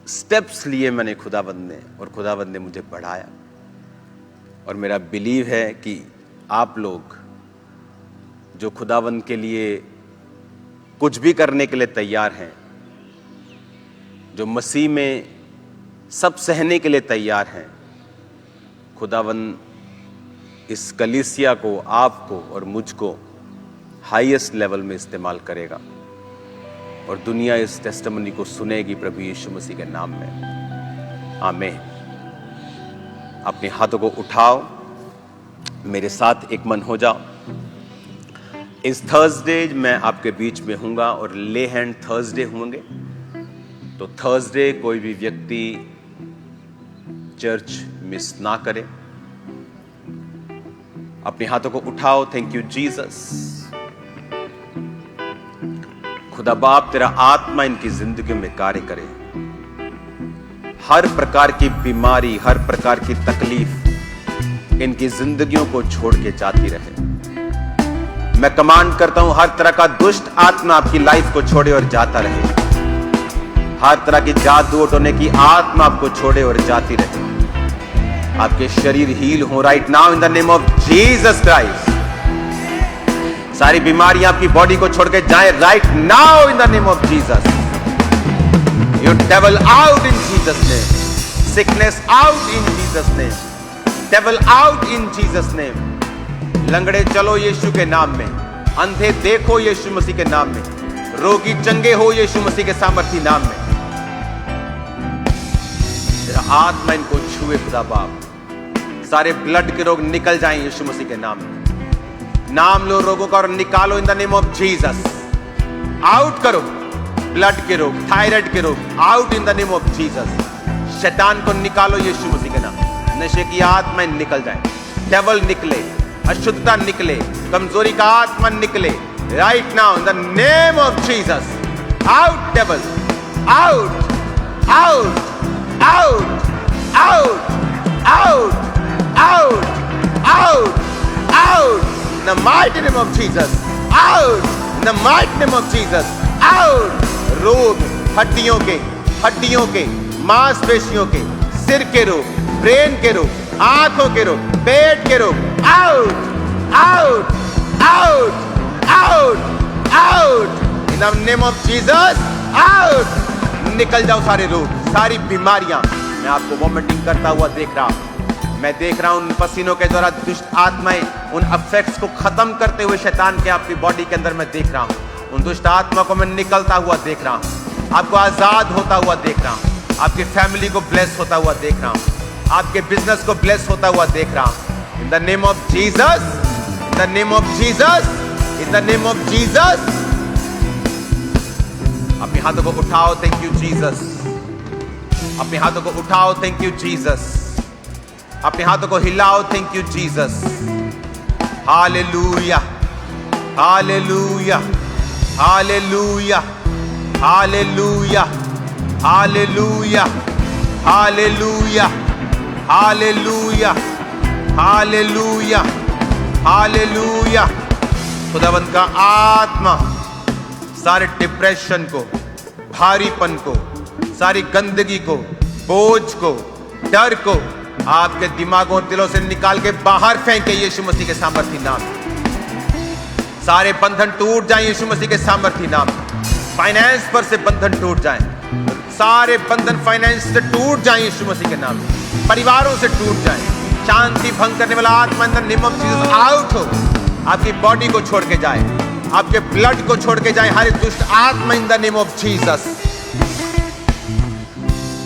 स्टेप्स लिए मैंने खुदाबंद ने, और खुदाबंद ने मुझे बढ़ाया। और मेरा बिलीव है कि आप लोग जो खुदाबंद के लिए कुछ भी करने के लिए तैयार हैं, जो मसीह में सब सहने के लिए तैयार हैं, खुदाबंद इस कलीसिया को, आपको और मुझको हाईएस्ट लेवल में इस्तेमाल करेगा और दुनिया इस टेस्टिमनी को सुनेगी प्रभु यीशु मसीह के नाम में। आमीन। अपने हाथों को उठाओ, मेरे साथ एक मन हो जाओ। इस थर्सडे मैं आपके बीच में हूंगा और ले हैंड थर्सडे होंगे। तो थर्सडे कोई भी व्यक्ति चर्च मिस ना करे। अपने हाथों को उठाओ। Thank you Jesus. खुदा बाप तेरा आत्मा इनकी जिंदगी में कार्य करे। हर प्रकार की बीमारी, हर प्रकार की तकलीफ इनकी जिंदगियों को छोड़ के जाती रहे। मैं कमांड करता हूं हर तरह का दुष्ट आत्मा आपकी लाइफ को छोड़े और जाता रहे। हर तरह की जादू टोने की आत्मा आपको छोड़े और जाती रहे। आपके शरीर हील हो right now in the name of Jesus Christ. सारी बीमारियां आपकी बॉडी को छोड़ के जाए right now in the name of Jesus. You devil out in Jesus name. Sickness out in Jesus name. Devil out in Jesus name. लंगड़े चलो यीशु के नाम में। अंधे देखो यीशु मसीह के नाम में। रोगी चंगे हो यीशु मसीह के सामर्थी नाम में। तेरा आत्मा इनको छुए खुदा बाप। सारे ब्लड के रोग निकल जाएं यीशु मसीह के नाम में। नाम लो रोगों का और निकालो in the name of Jesus. Out करो ब्लड के रोग, थायराइड के रोग, out in the name of Jesus. शैतान को निकालो यीशु मसीह के नाम। नशे की आत्मा निकल जाए। डेविल निकले, अशुद्धता निकले, कमजोरी का आत्मा निकले right now in the name of Jesus. Out devil, out out out out out out out out in the mighty name of Jesus. Out in the mighty name of Jesus. Out. रोग हड्डियों के, मांसपेशियों के, सिर के रोग, ब्रेन के रोग, आंखों के रोग, पेट के रोग, out out out out out in the name of Jesus. Out. निकल जाओ सारे रोग, सारी बीमारियां। मैं आपको वॉमिटिंग करता हुआ देख रहा हूं। मैं देख रहा हूं उन पसीनों के द्वारा दुष्ट आत्माएं उन अफेक्ट्स को खत्म करते हुए शैतान के आपकी बॉडी के अंदर मैं देख रहा हूं। उन दुष्ट आत्मा को मैं निकलता हुआ देख रहा हूं। आपको आजाद होता हुआ देख रहा हूं। आपकी फैमिली को ब्लेस होता हुआ देख रहा हूं। आपके बिजनेस को ब्लेस होता हुआ देख रहा हूं। In the name of Jesus, in the name of Jesus, in the name of Jesus. अपने हाथों को उठाओ। Thank you Jesus. अपने हाथों को उठाओ। Thank you Jesus. अपने हाथों को हिलाओ। Thank you Jesus. Hallelujah, hallelujah, hallelujah, hallelujah, hallelujah, hallelujah, hallelujah, hallelujah, hallelujah. खुदावंत का आत्मा सारे डिप्रेशन को, भारीपन को, सारी गंदगी को, बोझ को, डर को आपके दिमागों और दिलों से निकाल के बाहर फेंके यीशु मसीह के सामर्थी नाम। सारे बंधन टूट जाएं यीशु मसीह के सामर्थी नाम। फाइनेंस पर से बंधन टूट जाएं। सारे बंधन फाइनेंस से टूट जाएं यीशु मसीह के नाम। परिवारों से टूट जाएं। शांति भंग करने वाला आत्मा in the name of Jesus out हो। आपकी बॉडी को छोड़ के जाए, आपके ब्लड को छोड़ के जाए हर दुष्ट आत्मा in the name of Jesus.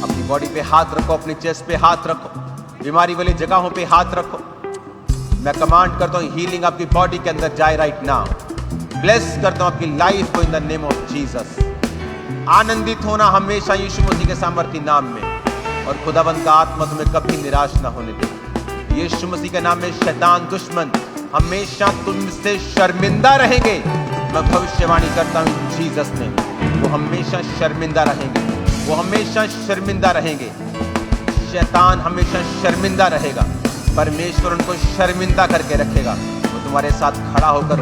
अपनी बॉडी पे हाथ रखो, अपनी चेस्ट पे हाथ रखो, बीमारी वाली जगहों पे हाथ रखो। मैं कमांड करता हूं हीलिंग आपकी बॉडी के अंदर जाए राइट नाउ। ब्लेस करता हूं आपकी लाइफ को in the name of Jesus. आनंदित होना हमेशा यीशु मसीह के सामर्थी नाम में। और खुदावंत का आत्मा तुम्हें कभी निराश ना होने दे। यीशु मसीह के नाम में शैतान दुश्मन हमेशा तुमसे शर्मिंदा रहेंगे। मैं भविष्यवाणी करता हूं जीसस ने, वो हमेशा शर्मिंदा रहेंगे। वो हमेशा शर्मिंदा रहेंगे। शैतान हमेशा शर्मिंदा रहेगा। परमेश्वर उनको शर्मिंदा करके रखेगा। वो तुम्हारे साथ खड़ा होकर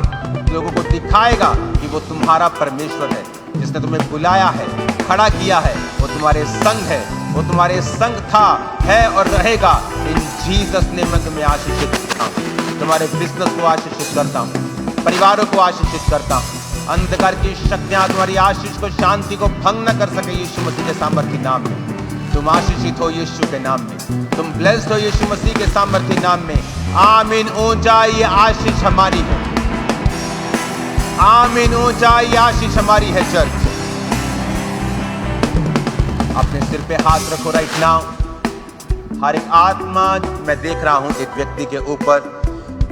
लोगों को दिखाएगा कि वो तुम्हारा परमेश्वर है, जिसने तुम्हें बुलाया है, खड़ा किया है, वो तुम्हारे संग है, वो तुम्हारे संग था, है और रहेगा। इन जीसस नेम में तुम्हें आशीषित करता हूँ, तुम्हारे बिजनेस को आशीषित करता हूँ, परिवारों को आशीषित करता हूँ। अंधकार की शक्तियां तुम्हारी आशीष को, शांति को भंग न कर सके यीशु मसीह के सामर्थ्य नाम में। तुम आशीषित हो यीशु के नाम में, तुम ब्लेस्ड हो यीशु मसीह के सामर्थ्य नाम में। आमीन। ऊंचा ये आशीष हमारी है, आमीन। ऊंचा ये आशीष हमारी है। चर्च अपने सिर पे हाथ रखो राइट नाउ। हर एक आत्मा मैं देख रहा हूं एक व्यक्ति के ऊपर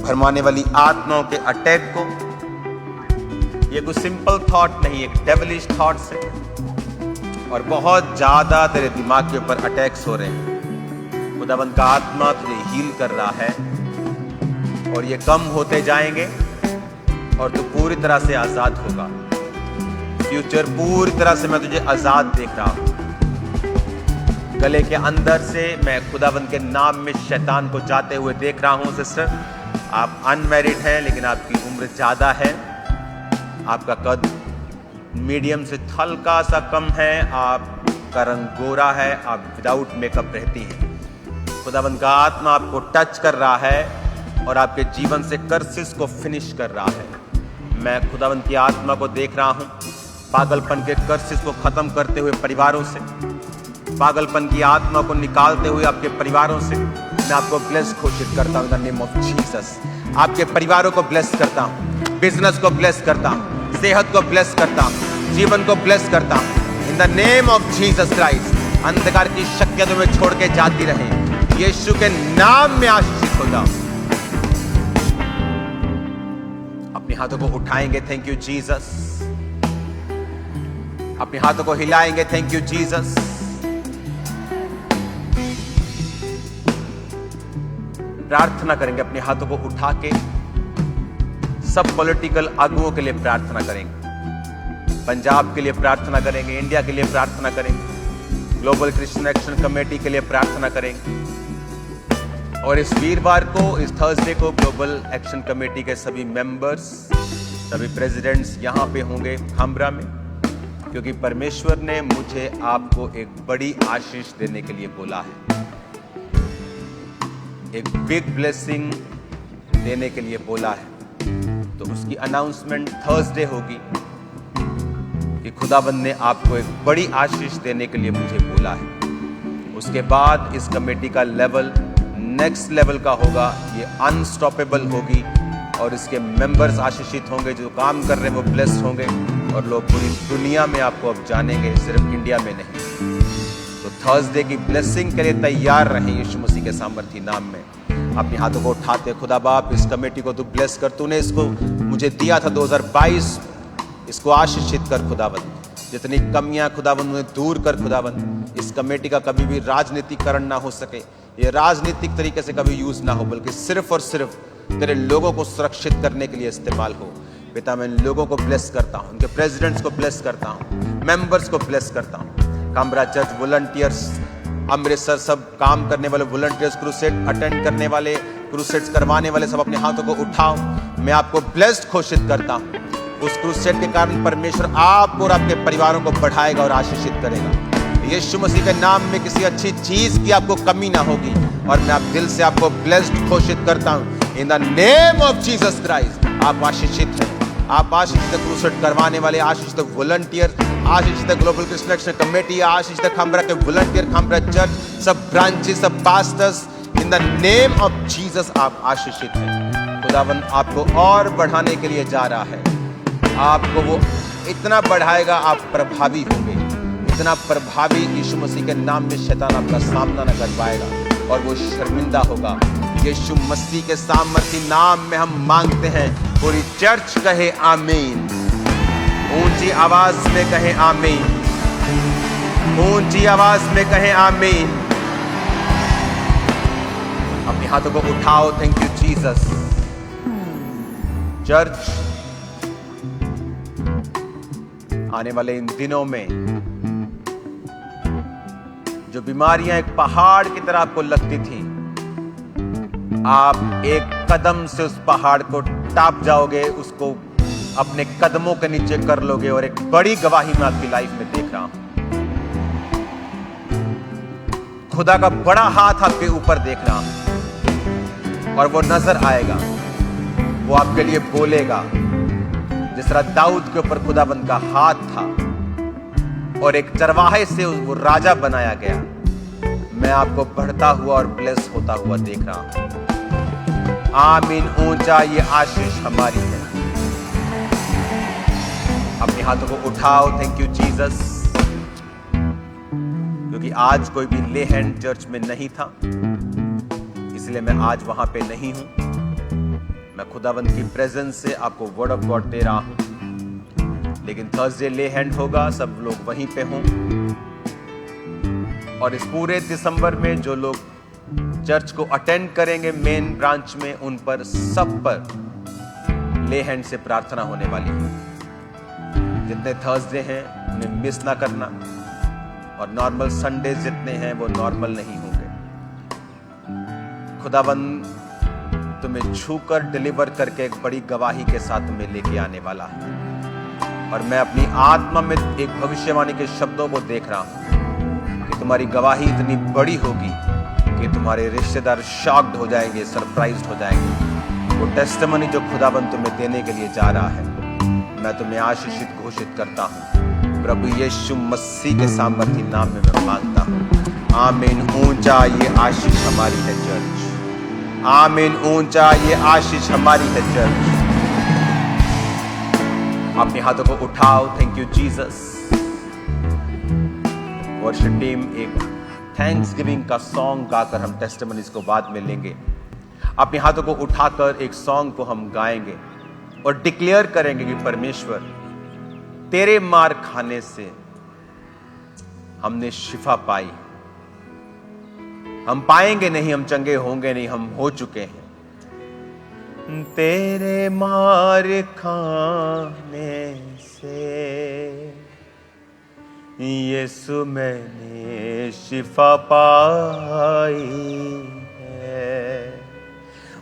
भरमाने वाली आत्माओं के अटैक को। ये कोई सिंपल थॉट नहीं, एक डेविलिश थॉट्स है और बहुत ज्यादा तेरे दिमाग के ऊपर अटैक्स हो रहे हैं। खुदावंद का आत्मा तुझे हील कर रहा है और ये कम होते जाएंगे और तू पूरी तरह से आजाद होगा। फ्यूचर पूरी तरह से मैं तुझे आजाद देख रहा हूं। गले के अंदर से मैं खुदावंद के नाम में शैतान को जाते हुए देख रहा हूं। सिस्टर, आप अनमैरिड हैं लेकिन आपकी उम्र ज्यादा है, आपका कद मीडियम से हल्का सा कम है, आपका रंग गोरा है, आप विदाउट मेकअप रहती हैं। खुदावंद का आत्मा आपको टच कर रहा है और आपके जीवन से कर्सिस को फिनिश कर रहा है। मैं खुदावंद की आत्मा को देख रहा हूं, पागलपन के कर्सिस को खत्म करते हुए परिवारों से, पागलपन की आत्मा को निकालते हुए आपके परिवारों से। मैं आपको ब्लेस घोषित करता हूं in the name of Jesus. आपके परिवारों को ब्लेस करता हूं, बिजनेस को ब्लेस करता हूं, सेहत को ब्लेस करता हूं, जीवन को ब्लेस करता हूं in the name of Jesus Christ. अंधकार की शक्तियां तुम्हें छोड़ के जाती रहें, यीशु के नाम में आशीषित हो जाओ। अपने हाथों को उठाएंगे, थैंक यू जीसस। अपने हाथों को हिलाएंगे, थैंक यू जीसस। प्रार्थना करेंगे, अपने हाथों को उठा के सब पॉलिटिकल आगुओं के लिए प्रार्थना करेंगे, पंजाब के लिए प्रार्थना करेंगे, इंडिया के लिए प्रार्थना करेंगे, ग्लोबल क्रिश्चियन एक्शन कमेटी के लिए प्रार्थना करेंगे। और इस वीरवार को, इस थर्सडे को ग्लोबल एक्शन कमेटी के सभी मेंबर्स, सभी प्रेसिडेंट्स यहां पे होंगे खामरा में, क्योंकि परमेश्वर ने मुझे आपको एक बड़ी आशीष देने के लिए बोला है, एक बिग ब्लेसिंग देने के लिए बोला है। तो उसकी अनाउंसमेंट थर्सडे होगी कि खुदाबंद ने आपको एक बड़ी आशीष देने के लिए मुझे बोला है। उसके बाद इस कमेटी का लेवल नेक्स्ट लेवल का होगा, ये अनस्टॉपेबल होगी और इसके मेंबर्स आशीषित होंगे, जो काम कर रहे हैं वो ब्लेस्ड होंगे और लोग पूरी दुनिया में आपको अब जानेंगे, सिर्फ इंडिया में नहीं। तो थर्सडे की ब्लेसिंग के लिए तैयार रहें यीशु मसीह के सामर्थी नाम में। अपने हाथों को उठाते, खुदा बाप इस कमेटी को तू ब्लेस कर, तूने इसको मुझे दिया था 2022, इसको आशीषित कर खुदावंद। जितनी कमियां खुदावंद उन्हें दूर कर खुदावंद। इस कमेटी का कभी भी राजनीतिकरण ना हो सके, ये राजनीतिक तरीके से कभी यूज ना हो, बल्कि सिर्फ और सिर्फ तेरे लोगों को सुरक्षित करने के लिए इस्तेमाल हो। पिता, मैं लोगों को ब्लेस करता हूँ, उनके प्रेसिडेंट्स को ब्लेस करता हूँ, मेंबर्स को ब्लेस करता हूँ, कामरा चर्च वॉलंटियर्स, अमृतसर सब काम करने वाले वॉलंटियर्स, क्रूसेड अटेंड करने वाले, क्रूसेड्स करवाने वाले, सब अपने हाथों को उठाओ। मैं आपको ब्लेस्ड घोषित करता हूँ। उस क्रूसेड के कारण परमेश्वर आपको और आपके परिवारों को बढ़ाएगा और आशीषित करेगा। यीशु मसीह के नाम में किसी अच्छी चीज की आपको कमी ना होगी और मैं आप दिल से आपको ब्लेस्ड घोषित करता हूँ in the name of Jesus Christ. आप आशीषित हैं, आप आशीषित क्रूसेड करवाने वाले, आशीषित वॉलंटियर, आशीषित ग्लोबल क्रिश्चियन एक्शन कमेटी, आशीषित खामरा के वॉलंटियर, खामरा चर्च, सब ब्रांचेस, सब pastors, in the name of Jesus आप आशीषित हैं। खुदावंद आपको और बढ़ाने के लिए जा रहा है, आपको वो इतना बढ़ाएगा, आप प्रभावी होंगे, इतना प्रभावी यीशु मसीह के नाम में शैतान आपका सामना न कर पाएगा और वो शर्मिंदा होगा। यीशु मसीह के सामर्थी नाम में हम मांगते हैं, पूरी चर्च कहे आमीन, ऊंची आवाज में कहे आमीन, ऊंची आवाज में कहे आमीन। अपने हाथों को उठाओ, थैंक यू जीसस। चर्च, आने वाले इन दिनों में जो बीमारियां एक पहाड़ की तरह आपको लगती थी, आप एक कदम से उस पहाड़ को टाप जाओगे, उसको अपने कदमों के नीचे कर लोगे, और एक बड़ी गवाही मैं आपकी लाइफ में देख रहा हूं। खुदा का बड़ा हाथ आपके ऊपर देख रहा हूं, और वो नजर आएगा, वो आपके लिए बोलेगा। जिस तरह दाऊद के ऊपर खुदाबंद का हाथ था और एक चरवाहे से वो राजा बनाया गया, मैं आपको बढ़ता हुआ और ब्लेस होता हुआ देख रहा हूं। आमीन। ऊंचा ये आशीष हमारी है। अपने हाथों को उठाओ। थैंक यू जीसस, क्योंकि आज कोई भी ले हैंड चर्च में नहीं था, इसलिए मैं आज वहां पे नहीं हूं। मैं खुदावंद की प्रेजेंस से आपको वर्ड ऑफ गॉड दे रहा हूं, लेकिन थर्सडे ले हैंड होगा, सब लोग वहीं पे हों। और इस पूरे दिसंबर में जो लोग चर्च को अटेंड करेंगे मेन ब्रांच में, उन पर सब पर ले हैंड से प्रार्थना होने वाली है। जितने थर्सडे हैं उन्हें मिस ना करना, और नॉर्मल संडे जितने हैं वो नॉर्मल नहीं होंगे। खुदाबंद तुम्हें छूकर डिलीवर करके एक बड़ी गवाही के साथ तुम्हें लेके आने वाला है। और मैं अपनी आत्मा में एक भविष्यवाणी के शब्दों को देख रहा हूं कि तुम्हारी गवाही इतनी बड़ी होगी कि तुम्हारे रिश्तेदार शॉक्ड हो जाएंगे, सरप्राइज्ड हो जाएंगे। वो टेस्टिमनी जो खुदाबंद तुम्हें देने के लिए जा रहा है, मैं तुम्हें आशीषित घोषित करता हूं। प्रभु यीशु मसीह के सामर्थी नाम में मैं मांगता हूं। आमीन। ऊंचा ये आशीष हमारी है चर्च। आमीन। ऊंचा ये आशीष हमारी है चर्च। अपने हाथों को उठाओ। Thank you Jesus. Worship team एक थैंक्स गिविंग का सॉन्ग गाकर हम टेस्टिमनीज को बाद में लेंगे। अपने हाथों को उठाकर एक सॉन्ग को हम गाएंगे और डिक्लेयर करेंगे कि परमेश्वर, तेरे मार खाने से हमने शिफा पाई। हम पाएंगे नहीं, हम चंगे होंगे नहीं, हम हो चुके हैं। तेरे मार खाने से यीशु मैंने शिफा पाई है।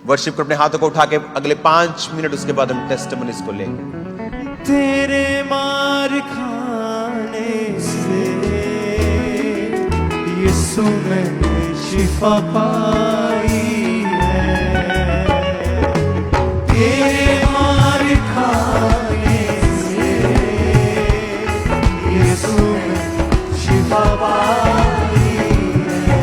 वर्शिप को अपने हाथों को उठा के अगले 5 मिनट, उसके बाद हम टेस्टिमनीज को लेंगे। तेरे मार खाने से यीशु मैंने शिफा पाई है। तेरे मार खाने से यीशु मैंने शिफा पाई है।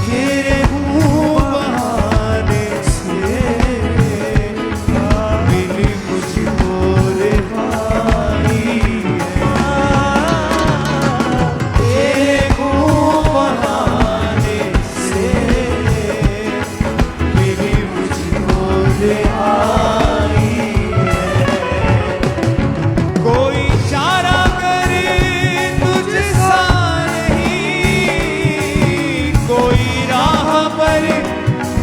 तेरे मुंह बहाने से मिली मुझको रिहाई है। कोई चारा करे तुझसा नहीं, कोई राह पर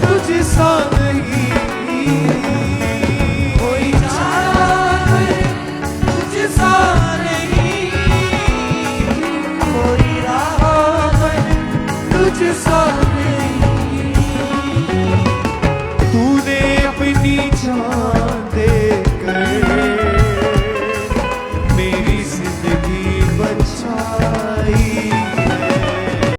तुझसा नहीं, कोई चारा करे तुझसा नहीं, कोई राह पर तुझसा